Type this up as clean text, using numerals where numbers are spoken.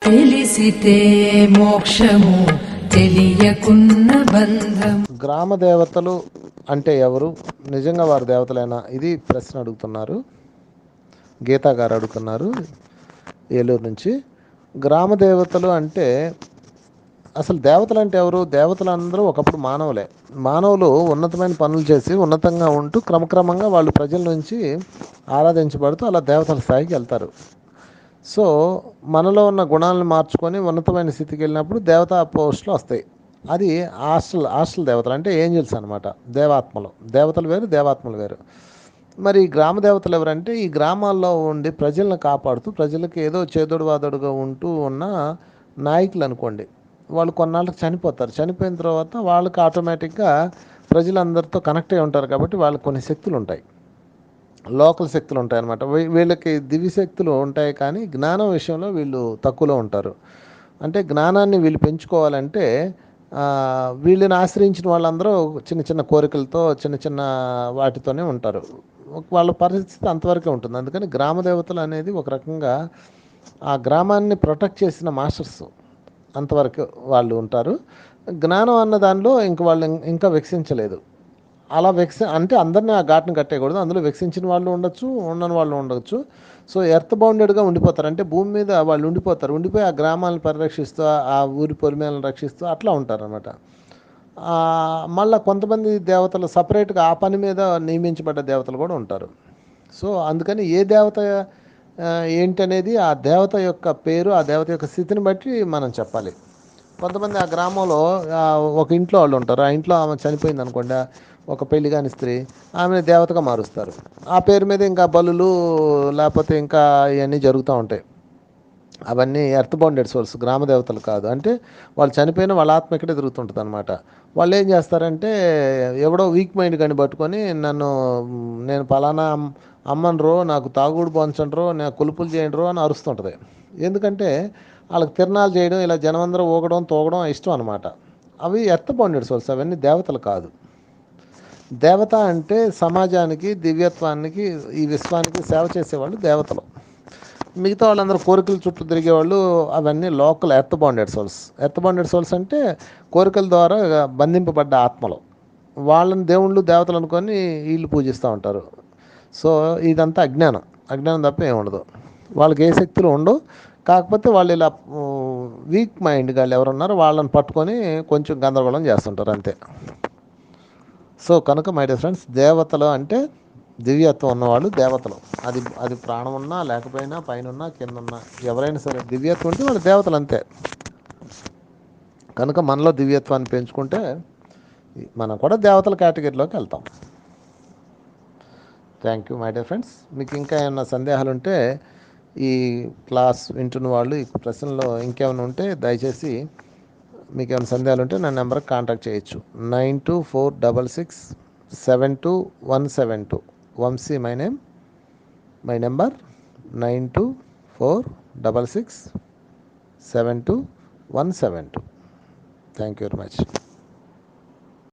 తెలిసితే మోక్షము తెలియకున్న బంధం. గ్రామ దేవతలు అంటే ఎవరు? నిజంగా వారు దేవతలైనా? ఇది ప్రశ్న అడుగుతున్నారు. గీతా గారు అడుగుతున్నారు ఏలూరు నుంచి. గ్రామ దేవతలు అంటే అసలు దేవతలు అంటే ఎవరు? దేవతలు అందరూ ఒకప్పుడు మానవులే. మానవులు ఉన్నతమైన పనులు చేసి ఉన్నతంగా ఉంటూ క్రమక్రమంగా వాళ్ళు ప్రజల నుంచి ఆరాధించబడుతూ అలా దేవతల స్థాయికి వెళ్తారు. సో మనలో ఉన్న గుణాలను మార్చుకొని ఉన్నతమైన స్థితికి వెళ్ళినప్పుడు దేవతా పోస్టులు వస్తాయి. అది హాస్టల్ దేవతలు అంటే ఏంజల్స్ అనమాట. దేవాత్మలు. దేవతలు వేరు, దేవాత్మలు వేరు. మరి ఈ గ్రామ దేవతలు ఎవరంటే ఈ గ్రామాల్లో ఉండి ప్రజలను కాపాడుతూ ప్రజలకు ఏదో చేదోడు వాదోడుగా ఉంటూ ఉన్న నాయకులు అనుకోండి. వాళ్ళు కొన్నాళ్ళకి చనిపోతారు. చనిపోయిన తర్వాత వాళ్ళకి ఆటోమేటిక్గా ప్రజలందరితో కనెక్ట్ అయి ఉంటారు కాబట్టి వాళ్ళకి కొన్ని శక్తులు ఉంటాయి. లోకల్ శక్తులు ఉంటాయి అన్నమాట. వీళ్ళకి దివ్య శక్తులు ఉంటాయి కానీ జ్ఞానం విషయంలో వీళ్ళు తక్కువలో ఉంటారు. అంటే జ్ఞానాన్ని వీళ్ళు పెంచుకోవాలంటే వీళ్ళని ఆశ్రయించిన వాళ్ళందరూ చిన్న చిన్న కోరికలతో చిన్న చిన్న వాటితోనే ఉంటారు. వాళ్ళ పరిస్థితి అంతవరకే ఉంటుంది. అందుకని గ్రామ దేవతలు అనేది ఒక రకంగా ఆ గ్రామాన్ని ప్రొటెక్ట్ చేసిన మాస్టర్స్ అంతవరకు వాళ్ళు ఉంటారు. జ్ఞానం అన్న దానిలో ఇంక వాళ్ళు ఇంకా వికసించలేదు. అలా అంటే అందరినీ ఆ ఘాట్ని కట్టేయకూడదు. అందులో వికసించిన వాళ్ళు ఉండొచ్చు, ఉండని వాళ్ళు ఉండొచ్చు. సో ఎర్త్ బౌండెడ్గా ఉండిపోతారు. అంటే భూమి మీద వాళ్ళు ఉండిపోతారు. ఉండిపోయి ఆ గ్రామాలను పరిరక్షిస్తూ ఆ ఊరి పొలిమేలను రక్షిస్తూ అట్లా ఉంటారనమాట. మళ్ళీ కొంతమంది దేవతలు సపరేట్గా ఆ పని మీద నియమించబడ్డ దేవతలు కూడా ఉంటారు. సో అందుకని ఏ దేవత ఏంటనేది ఆ దేవత యొక్క పేరు, ఆ దేవత యొక్క స్థితిని బట్టి మనం చెప్పాలి. కొంతమంది ఆ గ్రామంలో ఒక ఇంట్లో వాళ్ళు ఉంటారు. ఆ ఇంట్లో ఆమె చనిపోయింది అనుకోండి, ఒక పెళ్లి కాని స్త్రీ, ఆమెను దేవతగా మారుస్తారు. ఆ పేరు మీద ఇంకా బలులు లేకపోతే ఇంకా ఇవన్నీ జరుగుతూ ఉంటాయి. అవన్నీ ఎర్త్ బౌండెడ్ సోల్స్, గ్రామ దేవతలు కాదు. అంటే వాళ్ళు చనిపోయిన వాళ్ళ ఆత్మ ఇక్కడే తిరుగుతుంటుంది అనమాట. వాళ్ళు ఏం చేస్తారంటే ఎవడో వీక్ మైండ్ కానీ పట్టుకొని నేను పలానా అమ్మనరో, నాకు తాగుడు పోంచండ్రో, నాకు కొలుపులు చేయండిరో అని అరుస్తుంటుంది. ఎందుకంటే వాళ్ళకి తిరణాలు చేయడం, ఇలా జనమందరూ ఊగడం తోగడం ఇష్టం అనమాట. అవి ఎర్త్ బౌండెడ్ సోల్స్, అవన్నీ దేవతలు కాదు. దేవత అంటే సమాజానికి, దివ్యత్వానికి, ఈ విశ్వానికి సేవ చేసేవాళ్ళు దేవతలు. మిగతా వాళ్ళందరూ కోరికల చుట్టూ తిరిగేవాళ్ళు అవన్నీ local earth bounded souls. Earth bounded souls అంటే కోరికల ద్వారా బంధింపబడ్డ ఆత్మలు. వాళ్ళని దేవుళ్ళు దేవతలు అనుకొని వీళ్ళు పూజిస్తూ ఉంటారు. సో ఇదంతా అజ్ఞానం తప్ప ఏముండదు. వాళ్ళకి ఏ శక్తులు ఉండవు. కాకపోతే వాళ్ళు ఇలా వీక్ మైండ్ వాళ్ళు ఎవరున్నారో వాళ్ళని పట్టుకొని కొంచెం గందరగోళం చేస్తుంటారు అంతే. సో కనుక మై డియర్ ఫ్రెండ్స్, దేవతలు అంటే దివ్యత్వం ఉన్నవాళ్ళు దేవతలు. అది ప్రాణం ఉన్నా లేకపోయినా, పైన ఉన్నా కింద ఉన్నా ఎవరైనా సరే దివ్యత్వం ఉంటే వాళ్ళు దేవతలు అంతే. కనుక మనలో దివ్యత్వాన్ని పెంచుకుంటే మనం కూడా దేవతల కేటగిరీలోకి వెళ్తాం. Thank you my dear friends. మీకు ఇంకా ఏమైనా సందేహాలు ఉంటే ఈ క్లాస్ వింటున్న వాళ్ళు ఈ ప్రశ్నలో ఇంకేమైనా ఉంటే దయచేసి మీకు ఏమైనా సందేహాలు ఉంటే నా నెంబర్కి కాంటాక్ట్ చేయొచ్చు. 9246672172. Vamshi my number 9246672172. Thank you very much.